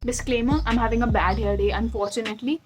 Disclaimer, I'm having a bad hair day, unfortunately.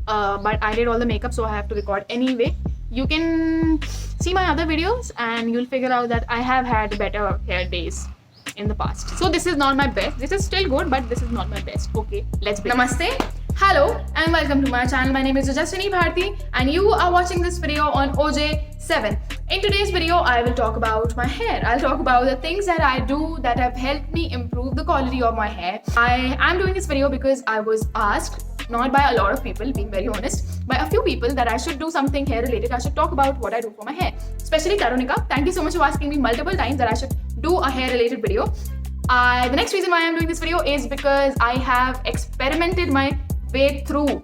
But I did all the makeup, so I have to record anyway. You can see my other videos and you'll figure out that I have had better hair days in the past. So this is not my best. This is still good, but this is not my best. Okay, let's begin. Namaste. Hello and welcome to my channel. My name is Jaswini Bharti and you are watching this video on OJ7. In today's video, I will talk about my hair. I'll talk about the things that I do that have helped me improve the quality of my hair. I am doing this video because I was asked, not by a lot of people, being very honest, by a few people, that I should do something hair related. I should talk about what I do for my hair. Especially Tarunika. Thank you so much for asking me multiple times that I should do a hair related video. The next reason why I'm doing this video is because I have experimented my way through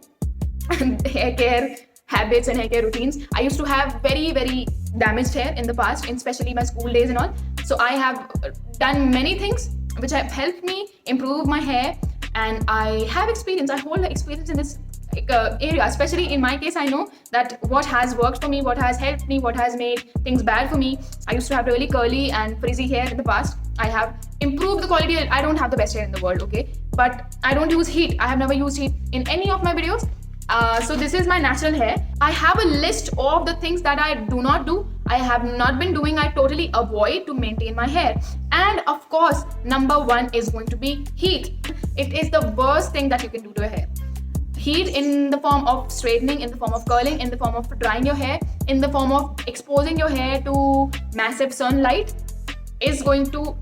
hair care habits and hair care routines. I used to have very damaged hair in the past, especially my school days and all. So I have done many things which have helped me improve my hair, and I have experience. I hold experience in this area. Especially in my case, I know that what has worked for me, what has helped me, what has made things bad for me. I used to have really curly and frizzy hair in the past. I have improved the quality. I don't have the best hair in the world, okay? But I don't use heat. I have never used heat in any of my videos. So this is my natural hair. I have a list of the things that I do not do, I have not been doing, I totally avoid to maintain my hair. And of course, number one is going to be heat. It is the worst thing that you can do to your hair. Heat in the form of straightening, in the form of curling, in the form of drying your hair, in the form of exposing your hair to massive sunlight is going to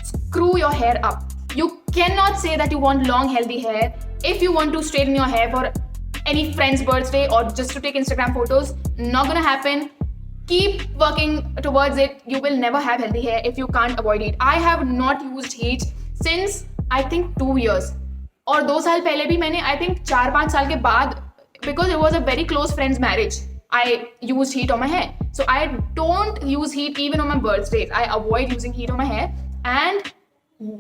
screw your hair up. You cannot say that you want long healthy hair if you want to straighten your hair for any friend's birthday or just to take Instagram photos. Not gonna happen. Keep working towards it. You will never have healthy hair if you can't avoid it. I have not used heat since I think 2 years. और 2 साल पहले भी मैंने I think 4-5 साल के बाद, because it was a very close friend's marriage, I used heat on my hair. So I don't use heat even on my birthdays. I avoid using heat on my hair, and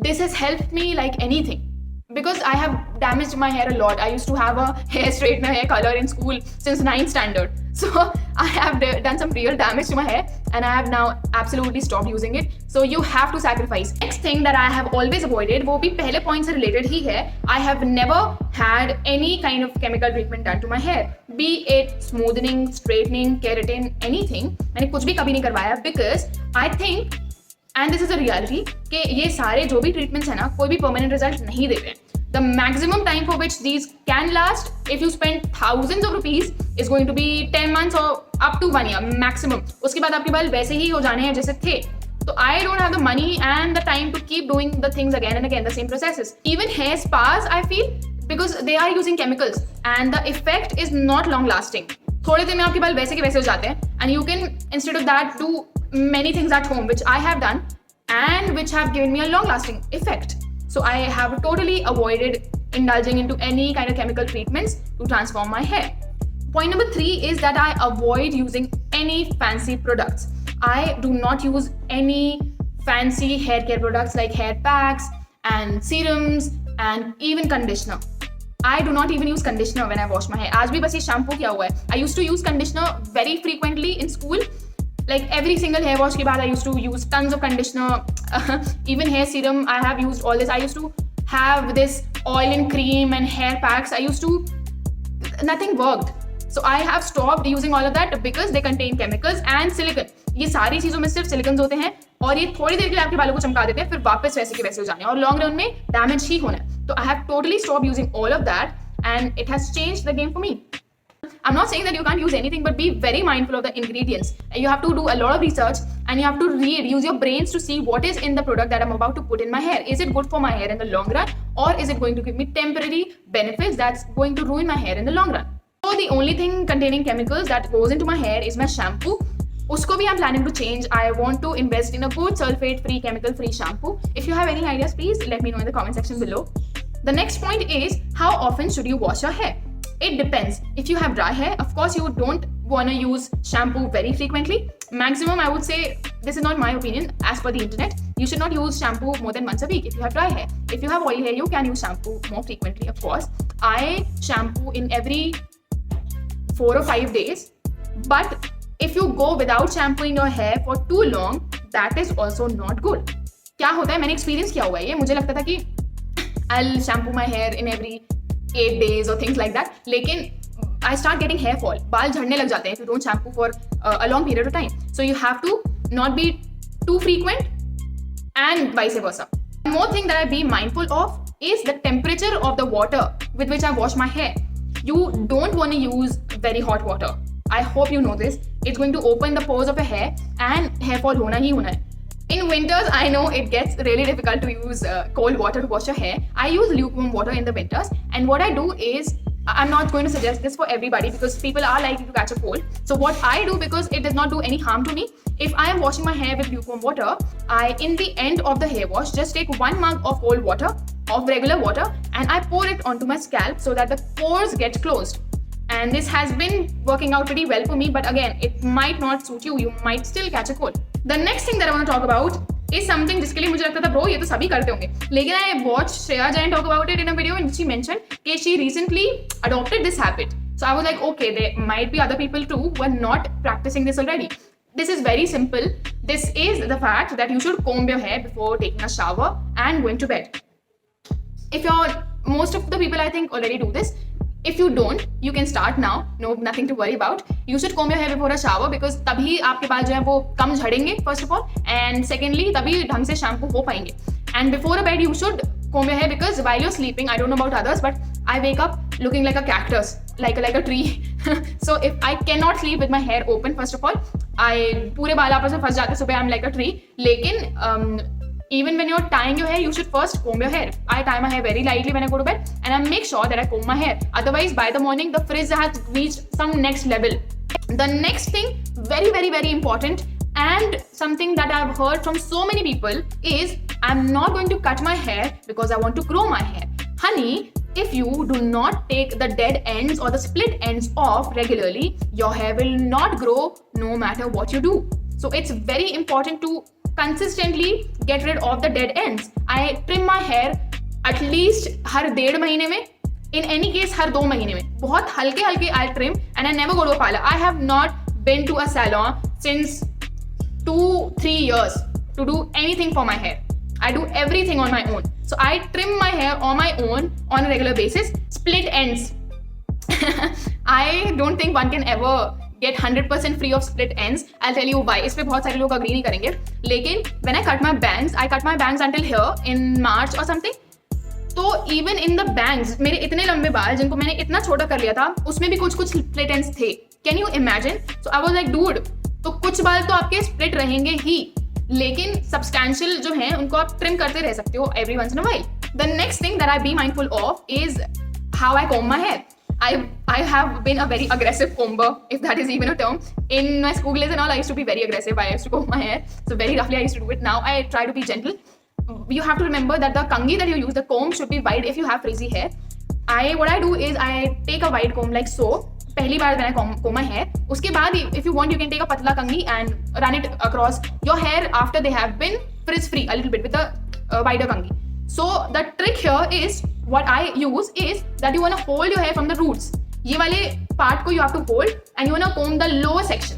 this has helped me like anything. Because I have damaged my hair a lot. I used to have a hair straightener, hair color in school since 9th standard. So I have done some real damage to my hair, and I have now absolutely stopped using it. So you have to sacrifice. Next thing that I have always avoided, वो भी पहले point से related ही है. I have never had any kind of chemical treatment done to my hair. Be it smoothening, straightening, keratin, anything. मैंने कुछ भी कभी नहीं करवाया, because I think, and this is a reality, कि ये सारे जो भी treatments है ना, कोई भी permanent result नहीं देते हैं. The maximum time for which these can last, if you spend thousands of rupees, is going to be 10 months or up to 1 year maximum. उसके बाद आपके बाल वैसे ही हो जाने हैं जैसे थे. So I don't have the money and the time to keep doing the things again and again, the same processes. Even hair spas, I feel, because they are using chemicals and the effect is not long lasting. थोड़े दिन में आपके बाल वैसे के वैसे हो जाते हैं, and you can instead of that do many things at home, which I have done and which have given me a long lasting effect. So I have totally avoided indulging into any kind of chemical treatments to transform my hair. Point number 3 is that I avoid using any fancy products. I do not use any fancy hair care products like hair packs and serums and even conditioner. I do not even use conditioner when I wash my hair. आज भी बस ये shampoo किया हुआ है. I used to use conditioner very frequently in school. Like every single hair wash के बाद I used to use tons of conditioner. Even hair serum, I have used all this. I used to have this oil and cream and hair packs. Nothing worked. So I have stopped using all of that because they contain chemicals and silicone. ये सारी चीज़ों में सिर्फ silicons होते हैं और ये थोड़ी देर के लिए आपके बालों को चमका देते हैं, फिर वापस वैसे के वैसे हो जाने हैं और लॉन्ग रन में डैमेज ही होना है. तो I have totally stopped using all of that, and it has changed the game for me. I'm not saying that you can't use anything, but be very mindful of the ingredients. You have to do a lot of research and you have to use your brains to see what is in the product that I'm about to put in my hair. Is it good for my hair in the long run, or is it going to give me temporary benefits that's going to ruin my hair in the long run? So the only thing containing chemicals that goes into my hair is my shampoo. Usko bhi I'm planning to change. I want to invest in a good sulfate-free, chemical-free shampoo. If you have any ideas, please let me know in the comment section below. The next point is, how often should you wash your hair? It depends. If you have dry hair, of course you don't want to use shampoo very frequently. Maximum, I would say, this is not my opinion, as per the internet, you should not use shampoo more than once a week if you have dry hair. If you have oily hair, you can use shampoo more frequently, of course. I shampoo in every 4 or 5 days. But if you go without shampooing your hair for too long, that is also not good. क्या होता है, मैंने experience किया हुआ है ये. मुझे लगता था कि I'll shampoo my hair in every 8 days or things like that. लेकिन I start getting hair fall. बाल झड़ने लग जाते हैं if you don't shampoo for a long period of time. So you have to not be too frequent and vice versa. One more thing that I be mindful of is the temperature of the water with which I wash my hair. You don't want to use very hot water. I hope you know this. It's going to open the pores of your hair and hair fall hona hi hona hai. In winters, I know it gets really difficult to use cold water to wash your hair. I use lukewarm water in the winters, and what I do is, I'm not going to suggest this for everybody because people are likely to catch a cold. So what I do, because it does not do any harm to me, if I am washing my hair with lukewarm water, I, in the end of the hair wash, just take 1 mug of cold water, of regular water, and I pour it onto my scalp so that the pores get closed. And this has been working out pretty well for me, but again, it might not suit you. You might still catch a cold. The next thing that I want to talk about is something जिसके लिए मुझे लगता था bro ये तो सभी करते होंगे, लेकिन I watched Shreya Jain talk about it in a video in which she mentioned that she recently adopted this habit. So I was like, okay, there might be other people too who are not practicing this already. This is very simple. This is the fact that you should comb your hair before taking a shower and going to bed. If most of the people I think already do this. If you don't, you can start now. No, nothing to worry about. You should comb your hair before a shower because तभी आपके बाल जो है वो कम झड़ेंगे first of all, and secondly तभी ढंग से shampoo हो पाएंगे. And before a bed, you should comb your hair because while you're sleeping, I don't know about others, but I wake up looking like a cactus, like a tree. So if I cannot sleep with my hair open, first of all, पूरे बाल आपस में फंस जाते, सुबह I'm like a tree. लेकिन even when you're tying your hair, you should first comb your hair. I tie my hair very lightly when I go to bed, and I make sure that I comb my hair. Otherwise, by the morning, the frizz has reached some next level. The next thing, very, very, very important, and something that I've heard from so many people is, I'm not going to cut my hair because I want to grow my hair. Honey, if you do not take the dead ends or the split ends off regularly, your hair will not grow no matter what you do. So it's very important to consistently get rid of the dead ends. I trim my hair at least हर 1.5 महीने में, in any case हर 2 महीने में, बहुत हल्के हल्के I trim, and I never go to a parlor. I have not been to a salon since 2-3 years to do anything for my hair. I do everything on my own. So I trim my hair on my own on a regular basis. Split ends. I don't think one can ever get 100% free of split ends. I'll tell you why. इस पे बहुत सारे लोग agree नहीं करेंगे. लेकिन when I cut my bangs until here in March or something. तो even in the bangs, मेरे इतने लंबे बाल जिनको मैंने इतना छोटा कर लिया था, उसमें भी कुछ split ends थे. Can you imagine? So I was like, dude, तो कुछ बाल तो आपके split रहेंगे ही, लेकिन substantial जो हैं उनको आप trim करते रह सकते हो every once in a while. The next thing that I be mindful of is how I comb my hair. I have been a very aggressive comber, if that is even a term. In my school days and all, I used to be very aggressive. I used to comb my hair. So very roughly I used to do it. Now I try to be gentle. You have to remember that the kangi that you use, the comb should be wide if you have frizzy hair. What I do is I take a wide comb like so. पहली बार when I comb my hair. उसके बाद if you want, you can take a patla kangi and run it across your hair after they have been frizz free a little bit with a wider kangi. So the trick here is, what I use is that you want to hold your hair from the roots. ये वाले part को you have to hold and you want to comb the lower section.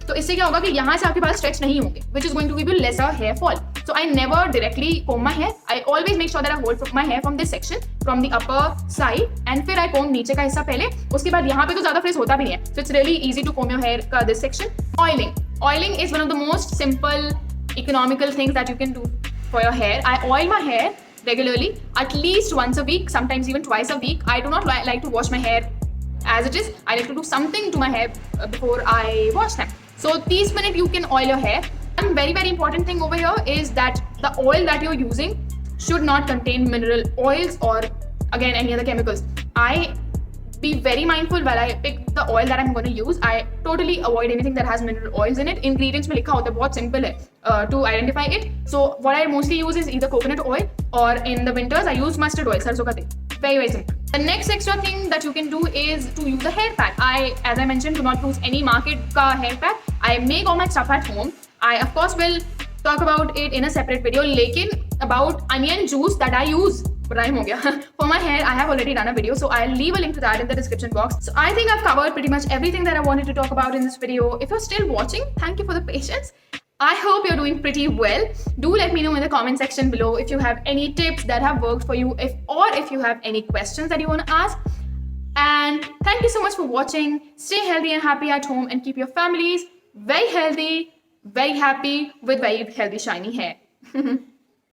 तो इससे क्या होगा कि यहाँ से आपके बाल stretch नहीं होंगे, which is going to give you lesser hair fall. So I never directly comb my hair. I always make sure that I hold my hair from this section, from the upper side, and फिर I comb नीचे का हिस्सा पहले. उसके बाद यहाँ पे तो ज़्यादा frizz होता भी नहीं है. So it's really easy to comb your hair का this section. Oiling is one of the most simple, economical things that you can do for your hair. I oil my hair regularly, at least once a week, sometimes even twice a week. I do not like to wash my hair as it is. I like to do something to my hair before I wash them. So 30 minutes you can oil your hair. One very, very important thing over here is that the oil that you're using should not contain mineral oils or again any other chemicals. I be very mindful while I pick the oil that I'm going to use. I totally avoid anything that has mineral oils in it. Ingredients में लिखा होता है, बहुत simple है to identify it. So what I mostly use is either coconut oil or in the winters I use mustard oil, सरसों का तेल. Very, very simple. The next extra thing that you can do is to use a hair pack. As I mentioned, do not use any market ka hair pack. I make all my stuff at home. I of course will talk about it in a separate video. लेकिन about onion juice that I use, rhyme हो गया, for my hair, I have already done a video, so I'll leave a link to that in the description box. So I think I've covered pretty much everything that I wanted to talk about in this video. If you're still watching, thank you for the patience. I hope you're doing pretty well. Do let me know in the comment section below if you have any tips that have worked for you, if you have any questions that you want to ask. And thank you so much for watching. Stay healthy and happy at home and keep your families very healthy, very happy with very healthy shiny hair.